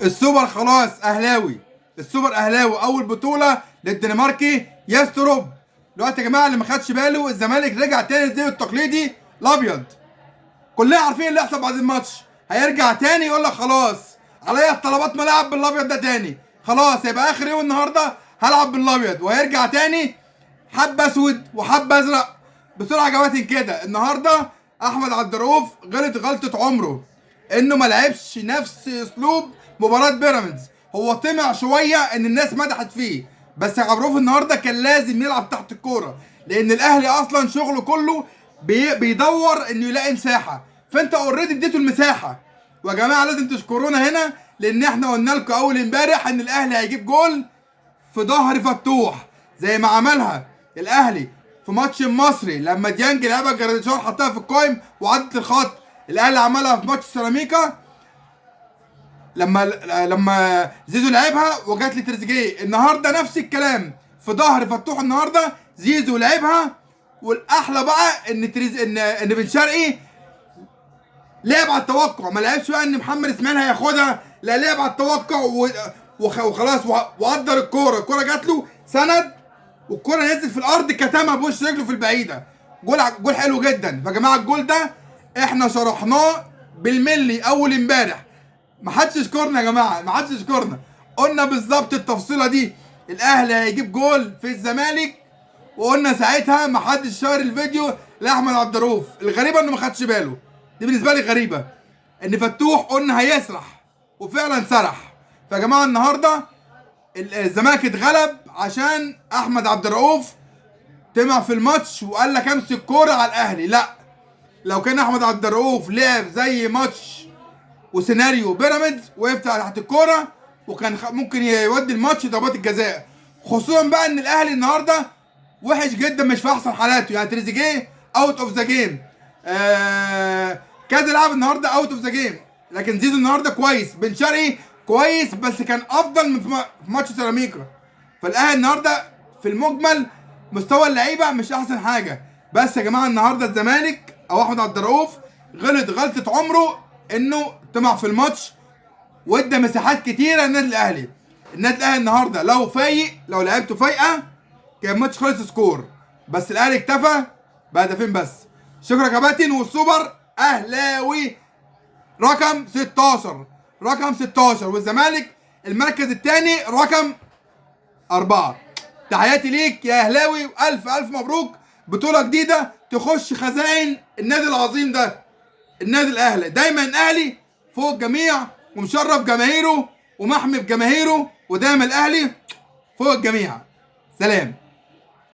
السوبر خلاص اهلاوي، السوبر اهلاوي. اول بطوله للدنماركي يستروب. دلوقتي يا جماعه اللي ما خدش باله، الزمالك رجع تاني الزي التقليدي الابيض. كلنا عارفين اللي هيحصل بعد الماتش، هيرجع تاني يقول لك خلاص عليا طلبات ملاعب بالابيض ده تاني، خلاص هيبقى اخر يوم النهارده هلعب بالابيض، وهيرجع تاني حب اسود وحب ازرق بسرعه جواتن كده. النهارده احمد عبد الرؤوف غلط غلطه عمره، انه ما لعبش نفس اسلوب مباراه بيراميدز. هو طمع شويه ان الناس مدحت فيه، بس عبد الرؤوف النهارده كان لازم يلعب تحت الكوره، لان الاهلي اصلا شغله كله بيدور انه يلاقي مساحه، فانت اوريدي اديته المساحه. ويا جماعه لازم تشكرونا هنا، لان احنا قلنا لكم اول امبارح ان الاهلي هيجيب جول في ظهر فتوح زي ما عملها الاهلي في ماتش المصري لما ديانج لعبها جراديشار حطها في القايم وعدت الخط. الاهلي عملها في ماتش سيراميكا لما زيزو لعبها وجات لتريزيجيه. النهارده نفس الكلام في ظهر فتوح، النهارده زيزو لعبها. والاحلى بقى ان ان بن شرقي لعب على التوقع، ما لعبش بقى ان محمد اسماعيل هياخدها، لا لعب على التوقع وخلاص وقدر الكوره جات له سند، والكوره نزلت في الارض كتمها بوش رجله في البعيده. جول حلو جدا. فيا جماعه الجول ده احنا شرحناه بالملي اول امبارح، ما حدش يشكرنا يا جماعه، ما حدش يشكرنا. قلنا بالظبط التفصيله دي، الاهلي هيجيب جول في الزمالك، وقلنا ساعتها ما حدش شار الفيديو لاحمد عبد الرؤوف. الغريبه انه ما خدش باله، دي بالنسبه لي غريبه، ان فتوح قلنا هيسرح وفعلا سرح. فيا جماعه النهارده الزمالك اتغلب عشان احمد عبد الرؤوف طمع في الماتش وقال لك امسك كوره على الاهلي. لا، لو كان احمد عبد الرؤوف لعب زي ماتش وسيناريو بيراميدز وقف تحت الكوره، وكان ممكن يودي الماتش ضربات الجزاء. خصوصا بقى ان الاهلي النهارده وحش جدا، مش في احسن حالاته. يعني تريزيجيه اوت اوف ذا جيم، كذا لاعب النهارده اوت اوف ذا جيم، لكن زيزو النهارده كويس، بن شرقي كويس بس كان افضل من في ماتش سيراميكا. فالاهلي النهارده في المجمل مستوى اللعيبه مش احسن حاجه. بس يا جماعه النهارده الزمالك او احمد عبد الرؤوف غلط غلطه عمره، انه طمع في الماتش وادى مساحات كتيره للنادي الاهلي. النادي الاهلي النهارده لو فايق، لو لعبته فايقه كان الماتش خلص سكور، بس الاهلي اكتفى بهدفين بس. شكرا يا كباتن. والسوبر اهلاوي رقم 16، رقم 16، والزمالك المركز الثاني رقم 4. تحياتي ليك يا اهلاوي، والف الف مبروك، بطوله جديده تخش خزائن النادي العظيم ده، النادي الاهلي. دايما الاهلي فوق الجميع ومشرف جماهيره ومحمي بجماهيره، ودايما الاهلي فوق الجميع. سلام.